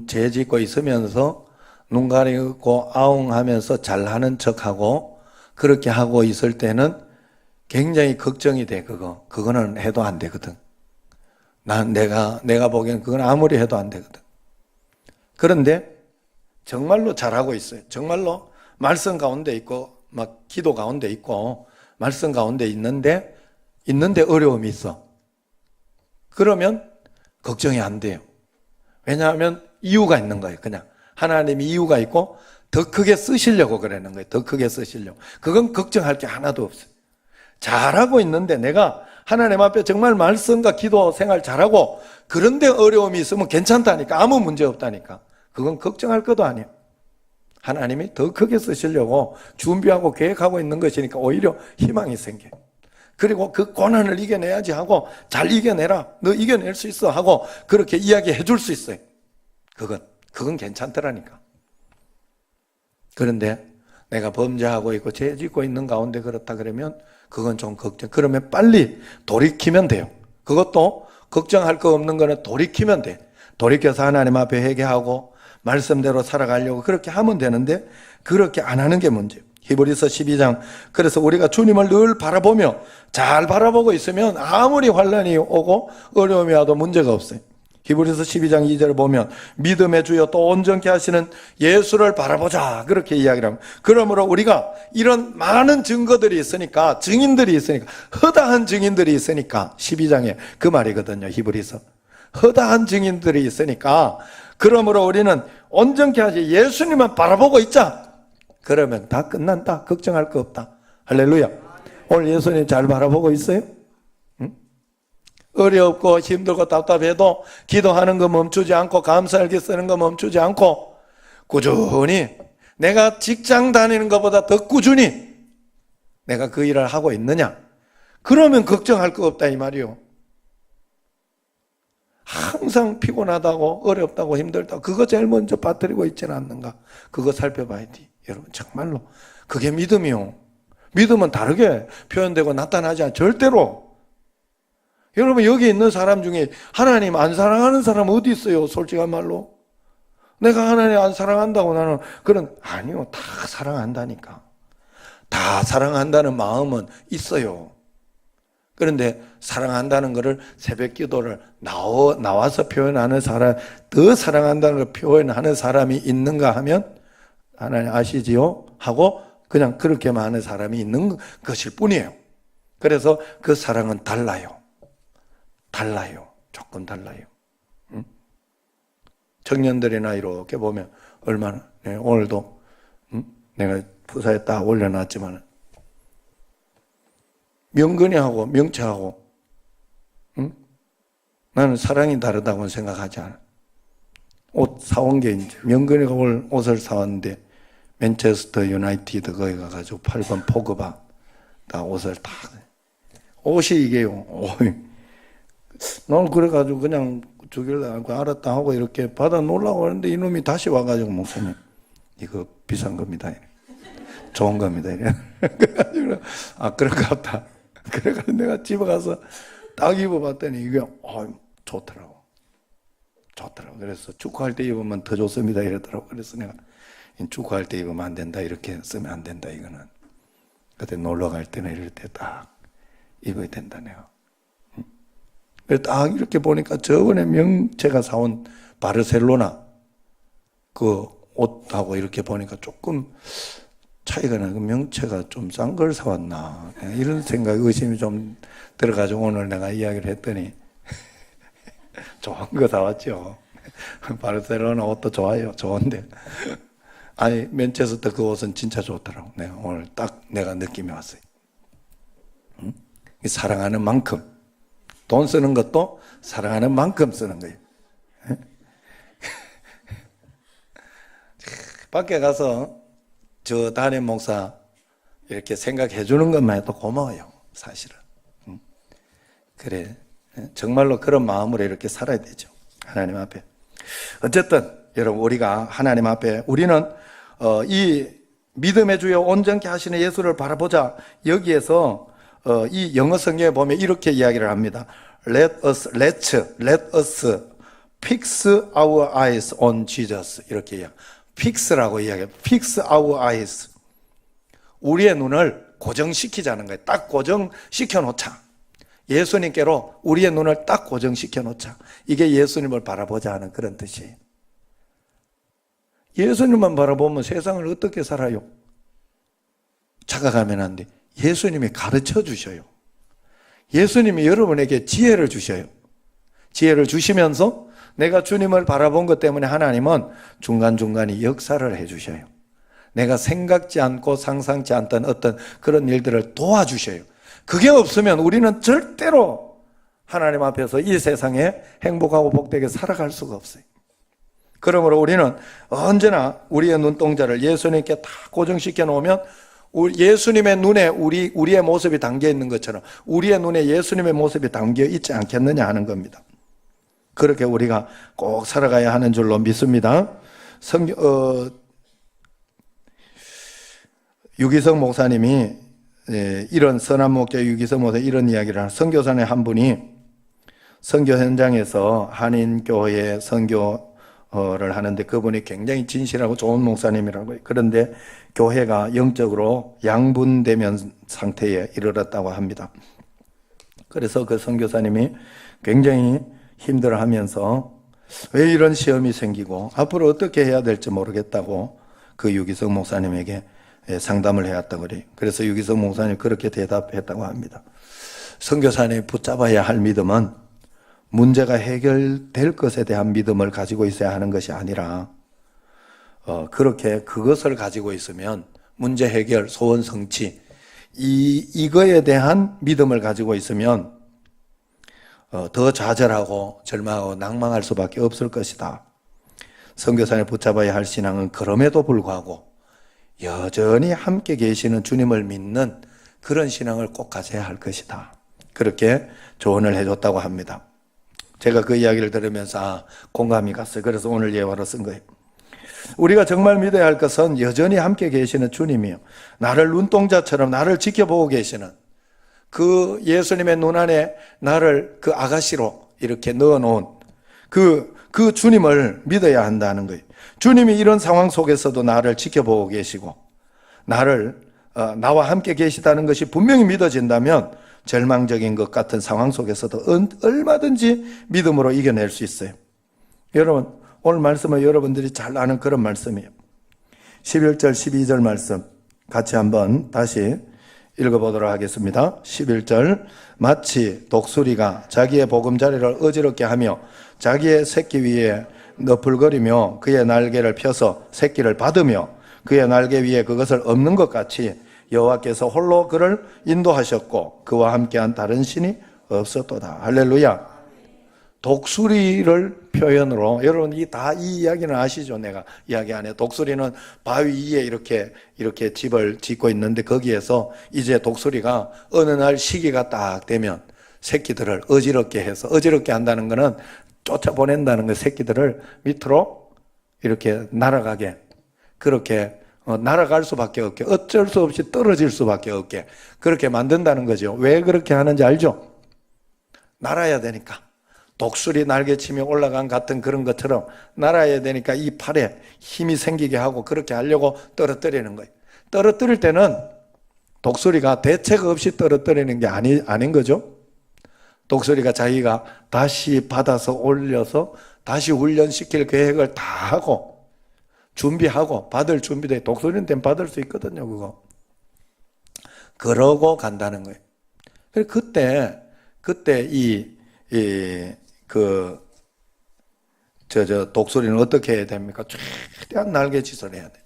죄 짓고 있으면서 눈 가리고 아웅하면서 잘하는 척하고 그렇게 하고 있을 때는 굉장히 걱정이 돼. 그거는 해도 안 되거든. 내가 보기엔 그건 아무리 해도 안 되거든. 그런데 정말로 잘하고 있어요. 정말로 말씀 가운데 있고 막 기도 가운데 있고 말씀 가운데 있는데 어려움이 있어. 그러면 걱정이 안 돼요. 왜냐하면 이유가 있는 거예요. 그냥 하나님이 이유가 있고 더 크게 쓰시려고 그러는 거예요. 더 크게 쓰시려고. 그건 걱정할 게 하나도 없어요. 잘하고 있는데 내가 하나님 앞에 정말 말씀과 기도 생활 잘하고 그런데 어려움이 있으면 괜찮다니까. 아무 문제 없다니까. 그건 걱정할 것도 아니에요. 하나님이 더 크게 쓰시려고 준비하고 계획하고 있는 것이니까 오히려 희망이 생겨요. 그리고 그 고난을 이겨내야지 하고 잘 이겨내라. 너 이겨낼 수 있어 하고 그렇게 이야기해 줄 수 있어요. 그건 괜찮더라니까. 그런데 내가 범죄하고 있고 죄 짓고 있는 가운데 그렇다 그러면 그건 좀 걱정. 그러면 빨리 돌이키면 돼요. 그것도 걱정할 거 없는 거는 돌이키면 돼. 돌이켜서 하나님 앞에 회개하고 말씀대로 살아가려고 그렇게 하면 되는데 그렇게 안 하는 게 문제예요. 히브리서 12장. 그래서 우리가 주님을 늘 바라보며 잘 바라보고 있으면 아무리 환난이 오고 어려움이 와도 문제가 없어요. 히브리서 12장 2절을 보면 믿음의 주여 또 온전케 하시는 예수를 바라보자 그렇게 이야기를 합니다. 그러므로 우리가 이런 많은 증거들이 있으니까, 증인들이 있으니까, 허다한 증인들이 있으니까, 12장에 그 말이거든요. 히브리서. 허다한 증인들이 있으니까 그러므로 우리는 온전케 하시 예수님만 바라보고 있자. 그러면 다 끝난다. 걱정할 거 없다. 할렐루야. 오늘 예수님 잘 바라보고 있어요? 응? 어렵고 힘들고 답답해도 기도하는 거 멈추지 않고 감사일기 쓰는 거 멈추지 않고 꾸준히 내가 직장 다니는 것보다 더 꾸준히 내가 그 일을 하고 있느냐? 그러면 걱정할 거 없다 이 말이요. 항상 피곤하다고 어렵다고 힘들다고 그거 제일 먼저 빠뜨리고 있지는 않는가? 그거 살펴봐야 돼. 여러분 정말로 그게 믿음이요. 믿음은 다르게 표현되고 나타나지 않아. 절대로. 여러분 여기 있는 사람 중에 하나님 안 사랑하는 사람 어디 있어요? 솔직한 말로. 내가 하나님 안 사랑한다고 나는 아니요. 다 사랑한다니까. 다 사랑한다는 마음은 있어요. 그런데 사랑한다는 것을 새벽 기도를 나와서 표현하는 사람, 더 사랑한다는 걸 표현하는 사람이 있는가 하면 하나님 아시지요? 하고 그냥 그렇게만 하는 사람이 있는 것일 뿐이에요. 그래서 그 사랑은 달라요. 조금 달라요. 청년들이나 이렇게 보면 얼마나, 오늘도 내가 부사에 딱 올려놨지만 명근이하고 명채하고 나는 사랑이 다르다고는 생각하지 않아. 옷 사온 게 이제 명근이가 올 옷을 사왔는데 맨체스터 유나이티드 거기 가가지고 8번 포그바 다 옷을 다 옷이 이게요. 난 그래가지고 그냥 주길래 알았다 하고 이렇게 받아 놓으려고 하는데 이놈이 다시 와가지고 목사님 이거 비싼 겁니다. 좋은 겁니다. 그래가지고 그런가 보다. 그래가지고 내가 집에 가서 딱 입어봤더니 이게 좋더라고. 그래서 축구할 때 입으면 더 좋습니다 이러더라고. 그래서 내가 축구할 때 입으면 안 된다 이렇게 쓰면 안 된다 이거는. 그때 놀러 갈 때나 이럴 때 딱 입어야 된다 내가. 그래서 딱 이렇게 보니까 저번에 명채가 사온 바르셀로나 그 옷하고 이렇게 보니까 조금 차이가 나고 명채가 좀 싼 걸 사왔나 이런 생각 의심이 좀 들어가지고 오늘 내가 이야기를 했더니 좋은 거 사왔죠. 바르셀로나 옷도 좋아요. 좋은데 아니 맨체스터 그 옷은 진짜 좋더라고. 내가 오늘 딱 내가 느낌이 왔어요. 사랑하는 만큼 돈 쓰는 것도 사랑하는 만큼 쓰는 거예요. 밖에 가서 저 담임 목사 이렇게 생각해 주는 것만 해도 고마워요. 사실은. 그래. 정말로 그런 마음으로 이렇게 살아야 되죠. 하나님 앞에. 어쨌든 여러분 우리가 하나님 앞에 우리는 이 믿음의 주여 온전케 하시는 예수를 바라보자. 여기에서 이 영어 성경에 보면 이렇게 이야기를 합니다. Let us fix our eyes on Jesus. 이렇게 이야기해요. fix라고 이야기해요. fix our eyes. 우리의 눈을 고정시키자는 거예요. 딱 고정시켜 놓자. 예수님께로 우리의 눈을 딱 고정시켜 놓자. 이게 예수님을 바라보자 하는 그런 뜻이에요. 예수님만 바라보면 세상을 어떻게 살아요? 착각하면 안 돼. 예수님이 가르쳐 주셔요. 예수님이 여러분에게 지혜를 주셔요. 지혜를 주시면서 내가 주님을 바라본 것 때문에 하나님은 중간중간에 역사를 해 주셔요. 내가 생각지 않고 상상치 않던 어떤 그런 일들을 도와주셔요. 그게 없으면 우리는 절대로 하나님 앞에서 이 세상에 행복하고 복되게 살아갈 수가 없어요. 그러므로 우리는 언제나 우리의 눈동자를 예수님께 다 고정시켜 놓으면 예수님의 눈에 우리의 모습이 담겨 있는 것처럼 우리의 눈에 예수님의 모습이 담겨 있지 않겠느냐 하는 겁니다. 그렇게 우리가 꼭 살아가야 하는 줄로 믿습니다. 유기성 목사님이 이런 선한 목자 유기성 목사 이런 이야기를 하는 선교사의 한 분이 선교 현장에서 한인교회 선교를 하는데 그분이 굉장히 진실하고 좋은 목사님이라고 해요. 그런데 교회가 영적으로 양분되면 상태에 이르렀다고 합니다. 그래서 그 선교사님이 굉장히 힘들어하면서 왜 이런 시험이 생기고 앞으로 어떻게 해야 될지 모르겠다고 그 유기성 목사님에게 상담을 해왔다고 그래요. 그래서 유기성 목사님이 그렇게 대답했다고 합니다. 선교사님이 붙잡아야 할 믿음은 문제가 해결될 것에 대한 믿음을 가지고 있어야 하는 것이 아니라 그렇게 그것을 가지고 있으면 문제 해결, 소원 성취 이거에 대한 믿음을 가지고 있으면 더 좌절하고 절망하고 낭망할 수밖에 없을 것이다. 선교사님 붙잡아야 할 신앙은 그럼에도 불구하고 여전히 함께 계시는 주님을 믿는 그런 신앙을 꼭 가져야 할 것이다. 그렇게 조언을 해줬다고 합니다. 제가 그 이야기를 들으면서 공감이 갔어요. 그래서 오늘 예화로 쓴 거예요. 우리가 정말 믿어야 할 것은 여전히 함께 계시는 주님이요, 나를 눈동자처럼 나를 지켜보고 계시는 그 예수님의 눈 안에 나를 그 아가씨로 이렇게 넣어놓은 그 주님을 믿어야 한다는 거예요. 주님이 이런 상황 속에서도 나를 지켜보고 계시고 나와 함께 계시다는 것이 분명히 믿어진다면 절망적인 것 같은 상황 속에서도 얼마든지 믿음으로 이겨낼 수 있어요. 여러분, 오늘 말씀은 여러분들이 잘 아는 그런 말씀이에요. 11절 12절 말씀 같이 한번 다시 읽어보도록 하겠습니다. 11절, 마치 독수리가 자기의 보금자리를 어지럽게 하며 자기의 새끼 위에 너풀거리며 그의 날개를 펴서 새끼를 받으며 그의 날개 위에 그것을 엎는 것 같이 여호와께서 홀로 그를 인도하셨고 그와 함께한 다른 신이 없었도다. 할렐루야. 독수리를 표현으로, 여러분 이 이야기는 아시죠? 내가 이야기 안 해. 독수리는 바위 위에 이렇게 집을 짓고 있는데 거기에서 이제 독수리가 어느 날 시기가 딱 되면 새끼들을 어지럽게 해서, 어지럽게 한다는 거는 쫓아보낸다는 거, 새끼들을 밑으로 이렇게 날아가게, 그렇게 날아갈 수밖에 없게, 어쩔 수 없이 떨어질 수밖에 없게 그렇게 만든다는 거죠. 왜 그렇게 하는지 알죠? 날아야 되니까. 독수리 날개치며 올라간 같은 그런 것처럼 날아야 되니까 이 팔에 힘이 생기게 하고 그렇게 하려고 떨어뜨리는 거예요. 떨어뜨릴 때는 독수리가 대책 없이 떨어뜨리는 게 아닌 거죠. 독수리가 자기가 다시 받아서 올려서 다시 훈련시킬 계획을 다 하고 준비하고 받을 준비돼. 독수리는 받을 수 있거든요, 그거. 그러고 간다는 거예요. 그래서 그때 독수리는 어떻게 해야 됩니까? 최대한 날개짓을 해야 돼,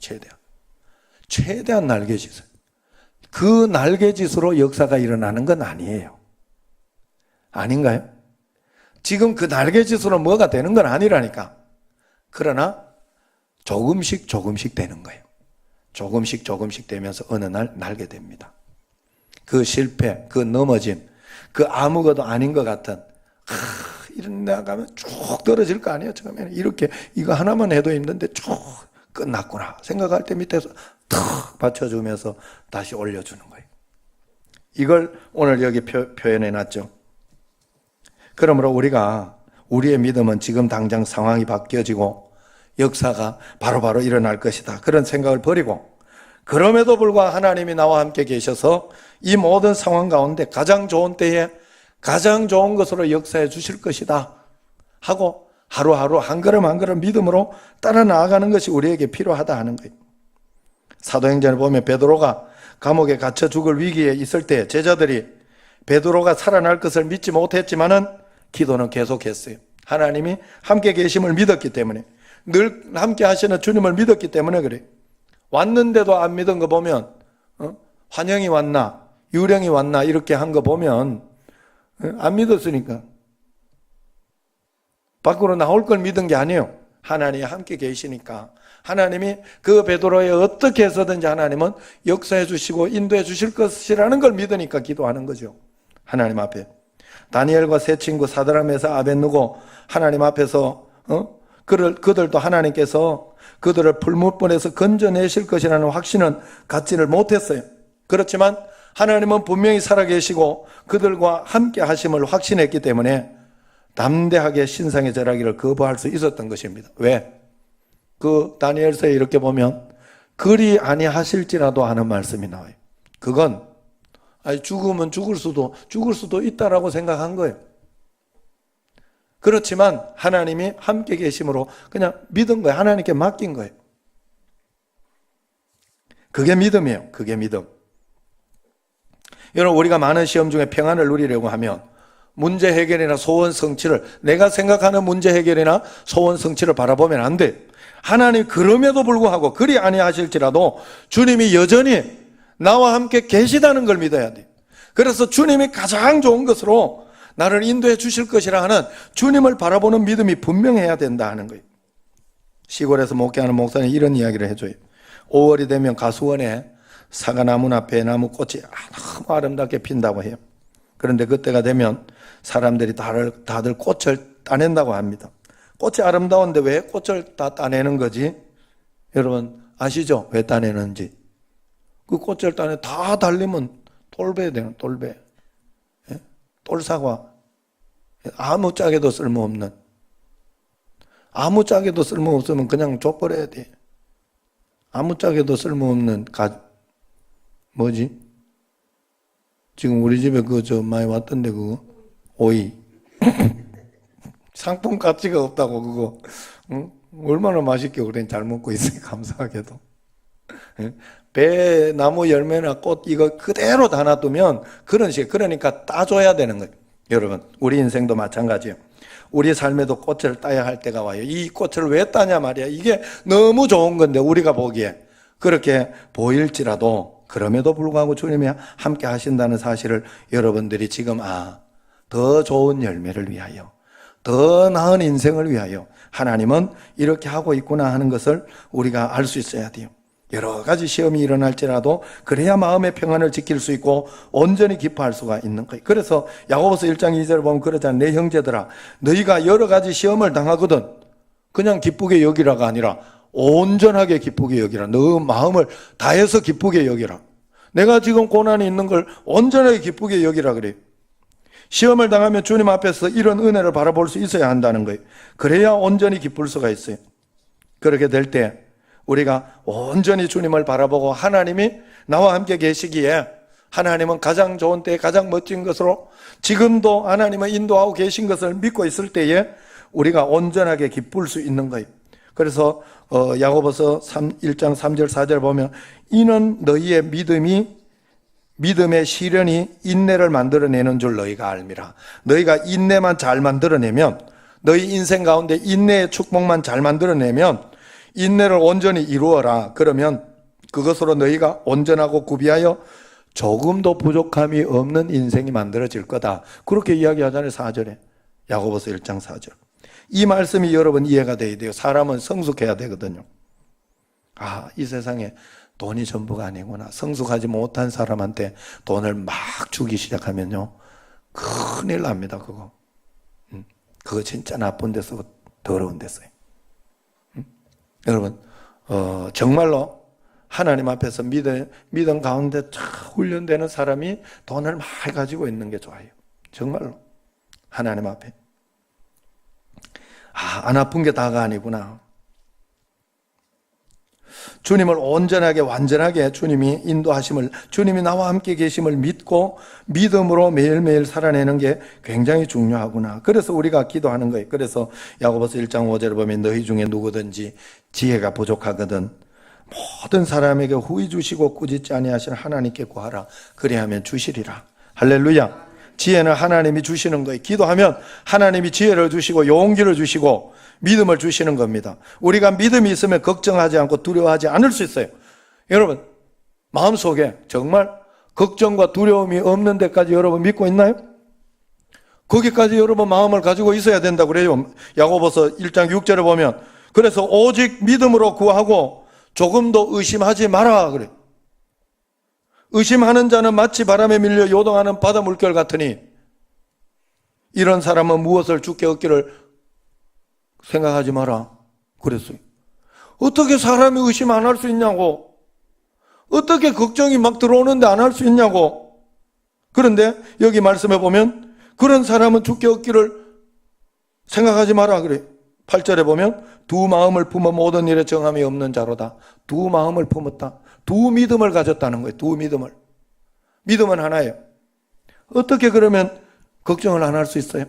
최대한 날개짓을. 그 날개짓으로 역사가 일어나는 건 아니에요. 아닌가요? 지금 그 날개짓으로 뭐가 되는 건 아니라니까. 그러나 조금씩 되는 거예요. 조금씩 되면서 어느 날 날게 됩니다. 그 실패, 그 넘어짐, 그 아무것도 아닌 것 같은, 이런 데 가면 쭉 떨어질 거 아니에요. 처음에는 이렇게 이거 하나만 해도 힘든데 쭉 끝났구나 생각할 때 밑에서 탁 받쳐주면서 다시 올려주는 거예요. 이걸 오늘 여기 표현해 놨죠. 그러므로 우리의 믿음은 지금 당장 상황이 바뀌어지고 역사가 바로바로 일어날 것이다, 그런 생각을 버리고, 그럼에도 불구하고 하나님이 나와 함께 계셔서 이 모든 상황 가운데 가장 좋은 때에 가장 좋은 것으로 역사해 주실 것이다 하고 하루하루 한 걸음 한 걸음 믿음으로 따라 나아가는 것이 우리에게 필요하다 하는 거예요. 사도행전을 보면 베드로가 감옥에 갇혀 죽을 위기에 있을 때 제자들이 베드로가 살아날 것을 믿지 못했지만은 기도는 계속했어요. 하나님이 함께 계심을 믿었기 때문에, 늘 함께 하시는 주님을 믿었기 때문에 그래요. 왔는데도 안 믿은 거 보면, 환영이 왔나 유령이 왔나 이렇게 한 거 보면 안 믿었으니까. 밖으로 나올 걸 믿은 게 아니에요. 하나님이 함께 계시니까. 하나님이 그 베드로에 어떻게 해서든지 하나님은 역사해 주시고 인도해 주실 것이라는 걸 믿으니까 기도하는 거죠. 하나님 앞에. 다니엘과 세 친구 사드락 메삭 아벳느고 하나님 앞에서 그들도 하나님께서 그들을 풀무불에서 건져내실 것이라는 확신은 갖지를 못했어요. 그렇지만 하나님은 분명히 살아계시고 그들과 함께 하심을 확신했기 때문에 담대하게 신상의 절하기를 거부할 수 있었던 것입니다. 왜? 그 다니엘서에 이렇게 보면 그리 아니하실지라도 하는 말씀이 나와요. 그건 죽으면 죽을 수도 있다라고 생각한 거예요. 그렇지만 하나님이 함께 계심으로 그냥 믿은 거예요. 하나님께 맡긴 거예요. 그게 믿음이에요. 그게 믿음. 여러분, 우리가 많은 시험 중에 평안을 누리려고 하면 문제 해결이나 소원 성취를, 내가 생각하는 문제 해결이나 소원 성취를 바라보면 안 돼. 하나님 그럼에도 불구하고 그리 아니하실지라도 주님이 여전히 나와 함께 계시다는 걸 믿어야 돼. 그래서 주님이 가장 좋은 것으로 나를 인도해 주실 것이라 하는 주님을 바라보는 믿음이 분명해야 된다 하는 거예요. 시골에서 목회하는 목사님 이런 이야기를 해줘요. 5월이 되면 가수원에 사과나무나 배나무 꽃이 너무 아름답게 핀다고 해요. 그런데 그때가 되면 사람들이 다들 꽃을 따낸다고 합니다. 꽃이 아름다운데 왜 꽃을 다 따내는 거지? 여러분 아시죠? 왜 따내는지. 그 꽃을 따내 다 달리면 똘배 되는 똘배. 예? 똘사과. 아무짝에도 쓸모없는. 아무짝에도 쓸모없으면 그냥 줘버려야 돼. 아무짝에도 쓸모없는 뭐지? 지금 우리 집에 많이 왔던데 그거 오이. 상품 가치가 없다고 그거. 응? 얼마나 맛있게 우리는 잘 먹고 있어요. 감사하게도. 배 나무 열매나 꽃 이거 그대로 다 놔두면 그런 식. 그러니까 따줘야 되는 거예요. 여러분 우리 인생도 마찬가지예요. 우리 삶에도 꽃을 따야 할 때가 와요. 이 꽃을 왜 따냐 말이야. 이게 너무 좋은 건데 우리가 보기에 그렇게 보일지라도 그럼에도 불구하고 주님이 함께 하신다는 사실을 여러분들이 지금 더 좋은 열매를 위하여 더 나은 인생을 위하여 하나님은 이렇게 하고 있구나 하는 것을 우리가 알 수 있어야 돼요. 여러 가지 시험이 일어날지라도 그래야 마음의 평안을 지킬 수 있고 온전히 기뻐할 수가 있는 거예요. 그래서 야고보서 1장 2절을 보면 그러잖아요. 내 형제들아 너희가 여러 가지 시험을 당하거든 그냥 기쁘게 여기라가 아니라 온전하게 기쁘게 여기라. 너 마음을 다해서 기쁘게 여기라. 내가 지금 고난이 있는 걸 온전하게 기쁘게 여기라 그래요. 시험을 당하면 주님 앞에서 이런 은혜를 바라볼 수 있어야 한다는 거예요. 그래야 온전히 기쁠 수가 있어요. 그렇게 될 때 우리가 온전히 주님을 바라보고 하나님이 나와 함께 계시기에 하나님은 가장 좋은 때 가장 멋진 것으로 지금도 하나님은 인도하고 계신 것을 믿고 있을 때에 우리가 온전하게 기쁠 수 있는 거예요. 그래서 야고보서 1장 3절 4절 보면 이는 너희의 믿음의 시련이 인내를 만들어내는 줄 너희가 알미라. 너희가 인내만 잘 만들어내면 너희 인생 가운데 인내의 축복만 잘 만들어내면 인내를 온전히 이루어라. 그러면 그것으로 너희가 온전하고 구비하여 조금도 부족함이 없는 인생이 만들어질 거다. 그렇게 이야기하잖아요. 4절에 야고보서 1장 4절. 이 말씀이 여러분 이해가 돼야 돼요. 사람은 성숙해야 되거든요. 이 세상에 돈이 전부가 아니구나. 성숙하지 못한 사람한테 돈을 막 주기 시작하면요 큰일 납니다. 그거 진짜 나쁜 데서 더러운 데서요. 여러분 정말로 하나님 앞에서 믿음 가운데 훈련되는 사람이 돈을 많이 가지고 있는 게 좋아요. 정말로 하나님 앞에 안 아픈 게 다가 아니구나. 주님을 온전하게 완전하게 주님이 인도하심을 주님이 나와 함께 계심을 믿고 믿음으로 매일매일 살아내는 게 굉장히 중요하구나. 그래서 우리가 기도하는 거예요. 그래서 야고보서 1장 5절을 보면 너희 중에 누구든지 지혜가 부족하거든 모든 사람에게 후히 주시고 꾸짖지 아니하시는 하나님께 구하라. 그리하면 주시리라. 할렐루야. 지혜는 하나님이 주시는 거예요. 기도하면 하나님이 지혜를 주시고 용기를 주시고 믿음을 주시는 겁니다. 우리가 믿음이 있으면 걱정하지 않고 두려워하지 않을 수 있어요. 여러분 마음속에 정말 걱정과 두려움이 없는 데까지 여러분 믿고 있나요? 거기까지 여러분 마음을 가지고 있어야 된다고 그래요. 야고보서 1장 6절에 보면 그래서 오직 믿음으로 구하고 조금도 의심하지 마라 그래요. 의심하는 자는 마치 바람에 밀려 요동하는 바다 물결 같으니 이런 사람은 무엇을 주께 얻기를 생각하지 마라 그랬어요. 어떻게 사람이 의심 안 할 수 있냐고. 어떻게 걱정이 막 들어오는데 안 할 수 있냐고. 그런데 여기 말씀해 보면 그런 사람은 주께 얻기를 생각하지 마라 그래. 8절에 보면 두 마음을 품어 모든 일에 정함이 없는 자로다. 두 마음을 품었다. 두 믿음을 가졌다는 거예요. 두 믿음을. 믿음은 하나예요. 어떻게 그러면 걱정을 안 할 수 있어요?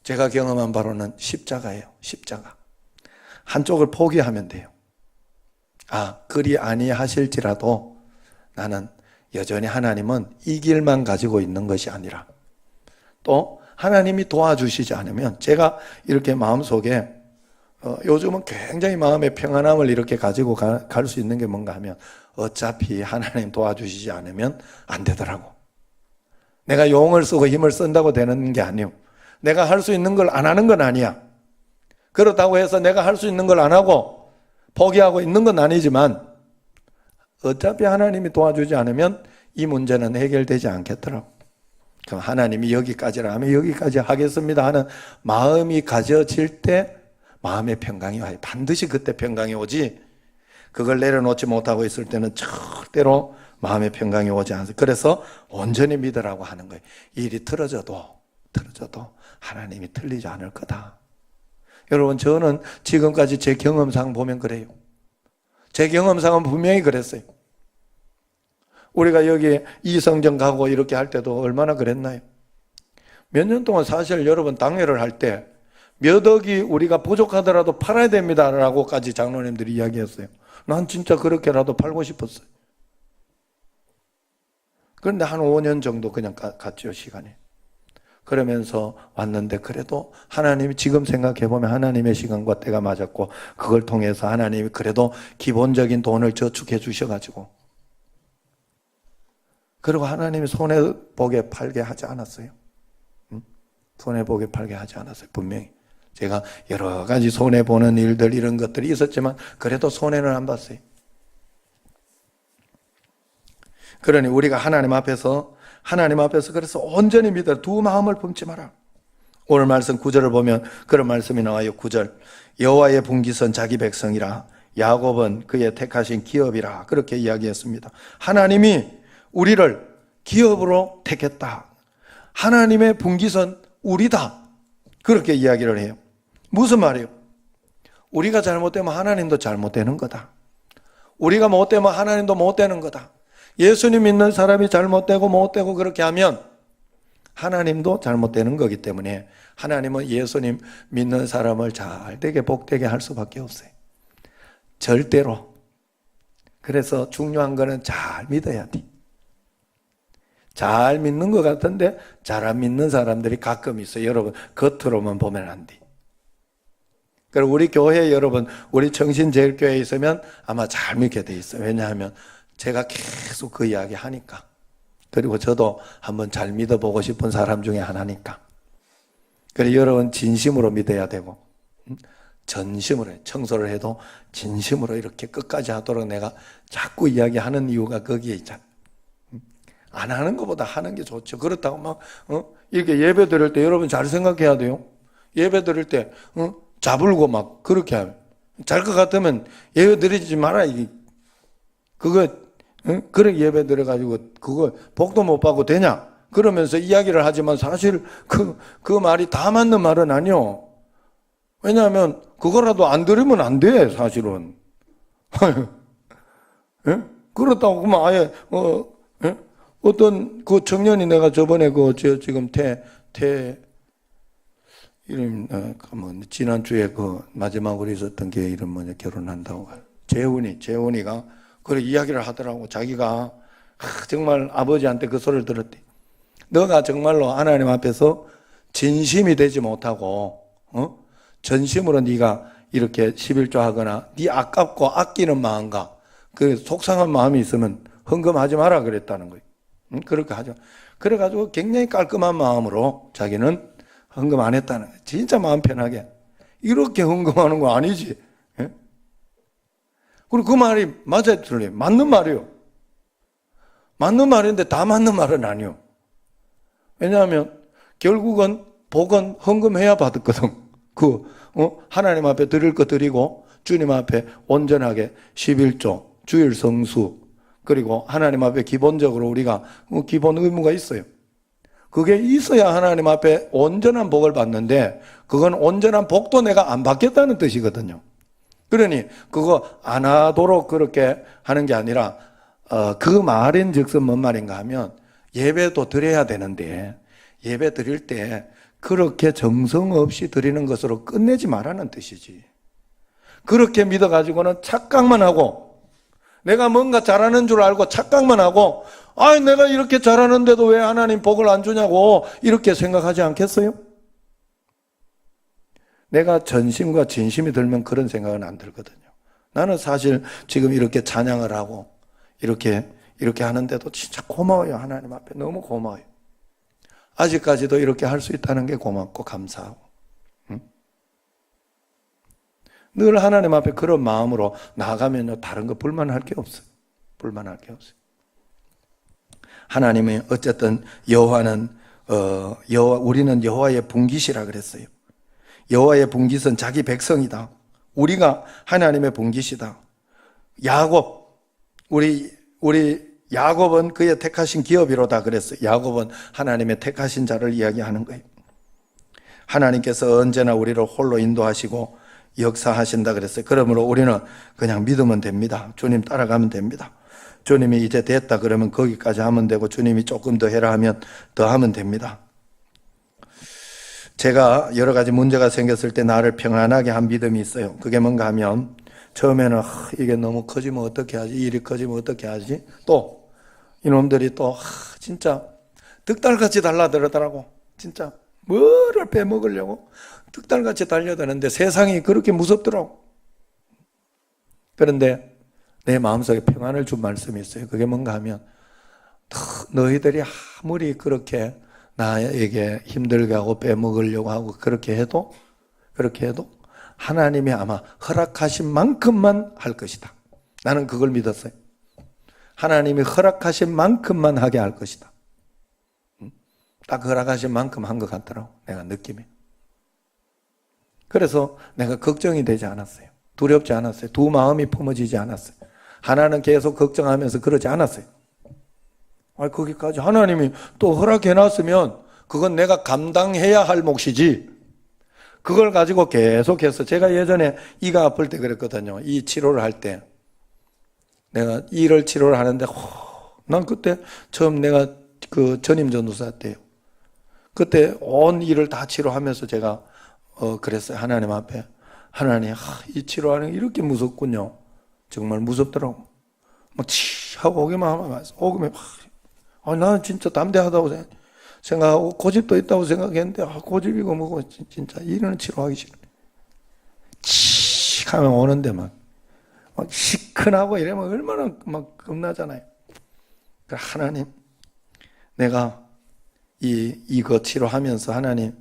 제가 경험한 바로는 십자가예요. 십자가. 한쪽을 포기하면 돼요. 그리 아니하실지라도 나는 여전히 하나님은 이 길만 가지고 있는 것이 아니라 또 하나님이 도와주시지 않으면 제가 이렇게 마음속에 요즘은 굉장히 마음의 평안함을 이렇게 가지고 갈 수 있는 게 뭔가 하면 어차피 하나님 도와주시지 않으면 안 되더라고. 내가 용을 쓰고 힘을 쓴다고 되는 게 아니에요. 내가 할 수 있는 걸 안 하는 건 아니야. 그렇다고 해서 내가 할 수 있는 걸 안 하고 포기하고 있는 건 아니지만 어차피 하나님이 도와주지 않으면 이 문제는 해결되지 않겠더라고. 그럼 하나님이 여기까지라 하면 여기까지 하겠습니다 하는 마음이 가져질 때 마음의 평강이 와요. 반드시 그때 평강이 오지, 그걸 내려놓지 못하고 있을 때는 절대로 마음의 평강이 오지 않아요. 그래서 온전히 믿으라고 하는 거예요. 일이 틀어져도 하나님이 틀리지 않을 거다. 여러분, 저는 지금까지 제 경험상 보면 그래요. 제 경험상은 분명히 그랬어요. 우리가 여기 이성정 가고 이렇게 할 때도 얼마나 그랬나요? 몇 년 동안 사실 여러분 당회를 할 때 몇 억이 우리가 부족하더라도 팔아야 됩니다 라고까지 장로님들이 이야기했어요. 난 진짜 그렇게라도 팔고 싶었어요. 그런데 한 5년 정도 그냥 갔죠, 시간이. 그러면서 왔는데 그래도 하나님이, 지금 생각해보면 하나님의 시간과 때가 맞았고, 그걸 통해서 하나님이 그래도 기본적인 돈을 저축해 주셔가지고, 그리고 하나님이 손해보게 팔게 하지 않았어요. 손해보게 팔게 하지 않았어요. 분명히 제가 여러 가지 손해보는 일들, 이런 것들이 있었지만 그래도 손해는 안 봤어요. 그러니 우리가 하나님 앞에서 그래서 온전히 믿어, 두 마음을 품지 마라. 오늘 말씀 9절을 보면 그런 말씀이 나와요. 9절, 여호와의 분깃은 자기 백성이라, 야곱은 그의 택하신 기업이라, 그렇게 이야기했습니다. 하나님이 우리를 기업으로 택했다. 하나님의 분깃은 우리다, 그렇게 이야기를 해요. 무슨 말이에요? 우리가 잘못되면 하나님도 잘못되는 거다. 우리가 못되면 하나님도 못되는 거다. 예수님 믿는 사람이 잘못되고 못되고 그렇게 하면 하나님도 잘못되는 거기 때문에 하나님은 예수님 믿는 사람을 잘되게 복되게 할 수밖에 없어요. 절대로. 그래서 중요한 거는 잘 믿어야 돼. 잘 믿는 것 같은데 잘 안 믿는 사람들이 가끔 있어요. 여러분, 겉으로만 보면 안 돼. 그리고 우리 교회, 여러분, 우리 청신제일교회에 있으면 아마 잘 믿게 돼 있어요. 왜냐하면 제가 계속 그 이야기 하니까. 그리고 저도 한번 잘 믿어보고 싶은 사람 중에 하나니까. 그래서 여러분, 진심으로 믿어야 되고, 전심으로 해요. 청소를 해도 진심으로 이렇게 끝까지 하도록 내가 자꾸 이야기하는 이유가 거기에 있잖아요. 안 하는 것보다 하는 게 좋죠. 그렇다고 막 이렇게 예배 드릴 때 여러분 잘 생각해야 돼요. 예배 드릴 때 자불고 막 그렇게 하면, 잘 것 같으면 예배 드리지 마라. 그거 그래 예배 드려가지고 그거 복도 못 받고 되냐? 그러면서 이야기를 하지만 사실 그 말이 다 맞는 말은 아니요. 왜냐하면 그거라도 안 들으면 안 돼, 사실은. 예? 그렇다고 그러면 아예 예? 어떤 그 청년이, 내가 저번에 지금 이름 뭐 지난주에 그 마지막으로 있었던 게 이름 뭐냐, 결혼한다고 재훈이가 그래 이야기를 하더라고. 자기가 정말 아버지한테 그 소리를 들었대. 너가 정말로 하나님 앞에서 진심이 되지 못하고 전심으로 네가 이렇게 11조 하거나 네 아깝고 아끼는 마음과 그 속상한 마음이 있으면 헌금하지 마라 그랬다는 거예요. 그렇게 하죠. 그래가지고 굉장히 깔끔한 마음으로 자기는 헌금 안 했다는 거예요. 진짜 마음 편하게. 이렇게 헌금하는 거 아니지. 예? 그리고 그 말이 맞아요, 틀려요? 맞는 말이요. 맞는 말인데 다 맞는 말은 아니요. 왜냐하면 결국은 복은 헌금해야 받았거든. 하나님 앞에 드릴 거 드리고 주님 앞에 온전하게 11조, 주일 성수, 그리고 하나님 앞에 기본적으로 우리가 기본 의무가 있어요. 그게 있어야 하나님 앞에 온전한 복을 받는데, 그건 온전한 복도 내가 안 받겠다는 뜻이거든요. 그러니 그거 안 하도록 그렇게 하는 게 아니라 그 말인 즉슨 뭔 말인가 하면, 예배도 드려야 되는데 예배 드릴 때 그렇게 정성 없이 드리는 것으로 끝내지 말라는 뜻이지. 그렇게 믿어가지고는 착각만 하고, 내가 뭔가 잘하는 줄 알고 착각만 하고, 내가 이렇게 잘하는데도 왜 하나님 복을 안 주냐고 이렇게 생각하지 않겠어요? 내가 전심과 진심이 들면 그런 생각은 안 들거든요. 나는 사실 지금 이렇게 찬양을 하고 이렇게 하는데도 진짜 고마워요. 하나님 앞에 너무 고마워요. 아직까지도 이렇게 할 수 있다는 게 고맙고 감사하고. 늘 하나님 앞에 그런 마음으로 나아가면요, 다른 거 불만할 게 없어요. 불만할 게 없어요. 하나님이 어쨌든 여호와는 우리는 여호와의 분깃이라 그랬어요. 여호와의 분깃은 자기 백성이다. 우리가 하나님의 분깃이다. 야곱, 우리 야곱은 그의 택하신 기업이로다 그랬어요. 야곱은 하나님의 택하신 자를 이야기하는 거예요. 하나님께서 언제나 우리를 홀로 인도하시고 역사하신다 그랬어요. 그러므로 우리는 그냥 믿으면 됩니다. 주님 따라가면 됩니다. 주님이 이제 됐다 그러면 거기까지 하면 되고, 주님이 조금 더 해라 하면 더 하면 됩니다. 제가 여러 가지 문제가 생겼을 때 나를 평안하게 한 믿음이 있어요. 그게 뭔가 하면, 처음에는 이게 너무 커지면 어떻게 하지? 일이 커지면 어떻게 하지? 또 이놈들이 또 진짜 득달같이 달라들더라고. 진짜 뭐를 빼먹으려고 득달같이 달려드는데 세상이 그렇게 무섭더라고. 그런데 내 마음속에 평안을 준 말씀이 있어요. 그게 뭔가 하면, 너희들이 아무리 그렇게 나에게 힘들게 하고 빼먹으려고 하고 그렇게 해도 하나님이 아마 허락하신 만큼만 할 것이다. 나는 그걸 믿었어요. 하나님이 허락하신 만큼만 하게 할 것이다. 딱 허락하신 만큼 한 것 같더라고, 내가 느낌에. 그래서 내가 걱정이 되지 않았어요. 두렵지 않았어요. 두 마음이 품어지지 않았어요. 하나는 계속 걱정하면서 그러지 않았어요. 거기까지 하나님이 또 허락해놨으면 그건 내가 감당해야 할 몫이지. 그걸 가지고 계속해서, 제가 예전에 이가 아플 때 그랬거든요. 이 치료를 할 때. 내가 이를 치료를 하는데, 난 그때 처음 내가 그 전임 전도사 때요. 그때 온 이를 다 치료하면서 제가 그랬어요. 하나님 앞에. 하나님, 이 치료하는 게 이렇게 무섭군요. 정말 무섭더라고. 막 하고 오기만 나는 진짜 담대하다고 생각하고 고집도 있다고 생각했는데, 고집이고 뭐고 진짜 이런 치료하기 싫어. 하면 오는데 막 시큰하고 이러면 얼마나 막 겁나잖아요. 하나님, 내가 이거 치료하면서 하나님,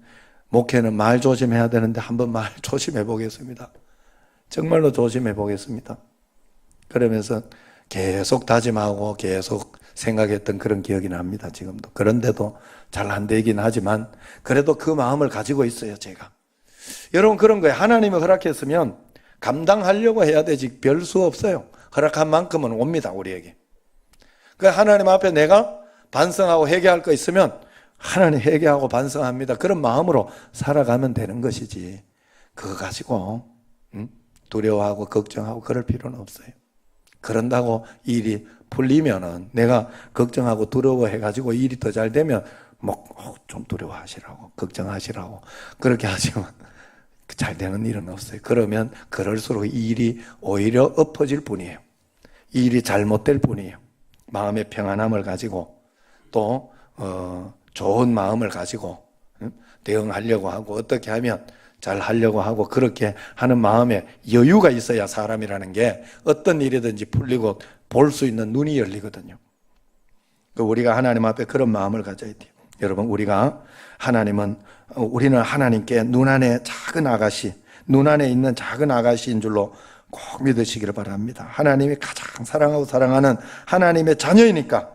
목회는 말 조심해야 되는데 한번 말 조심해 보겠습니다. 정말로 조심해 보겠습니다. 그러면서 계속 다짐하고 계속 생각했던 그런 기억이 납니다, 지금도. 그런데도 잘 안 되긴 하지만 그래도 그 마음을 가지고 있어요, 제가. 여러분, 그런 거예요. 하나님이 허락했으면 감당하려고 해야 되지 별 수 없어요. 허락한 만큼은 옵니다, 우리에게. 하나님 앞에 내가 반성하고 회개할 거 있으면 하나님 회개하고 반성합니다. 그런 마음으로 살아가면 되는 것이지, 그거 가지고 두려워하고 걱정하고 그럴 필요는 없어요. 그런다고 일이 풀리면은, 내가 걱정하고 두려워해가지고 일이 더 잘 되면 좀 두려워하시라고, 걱정하시라고 그렇게 하지만 잘 되는 일은 없어요. 그러면 그럴수록 일이 오히려 엎어질 뿐이에요. 일이 잘못될 뿐이에요. 마음의 평안함을 가지고 또 좋은 마음을 가지고 대응하려고 하고, 어떻게 하면 잘 하려고 하고, 그렇게 하는 마음에 여유가 있어야 사람이라는 게 어떤 일이든지 풀리고 볼 수 있는 눈이 열리거든요. 우리가 하나님 앞에 그런 마음을 가져야 돼요. 여러분, 우리는 하나님께 눈안에 있는 작은 아가씨인 줄로 꼭 믿으시기를 바랍니다. 하나님이 가장 사랑하고 사랑하는 하나님의 자녀이니까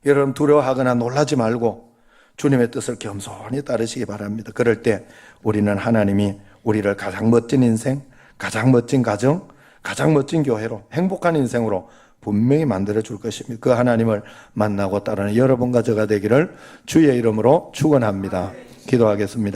여러분, 두려워하거나 놀라지 말고 주님의 뜻을 겸손히 따르시기 바랍니다. 그럴 때 우리는 하나님이 우리를 가장 멋진 인생, 가장 멋진 가정, 가장 멋진 교회로, 행복한 인생으로 분명히 만들어 줄 것입니다. 그 하나님을 만나고 따르는 여러분과 저가 되기를 주의 이름으로 축원합니다. 기도하겠습니다.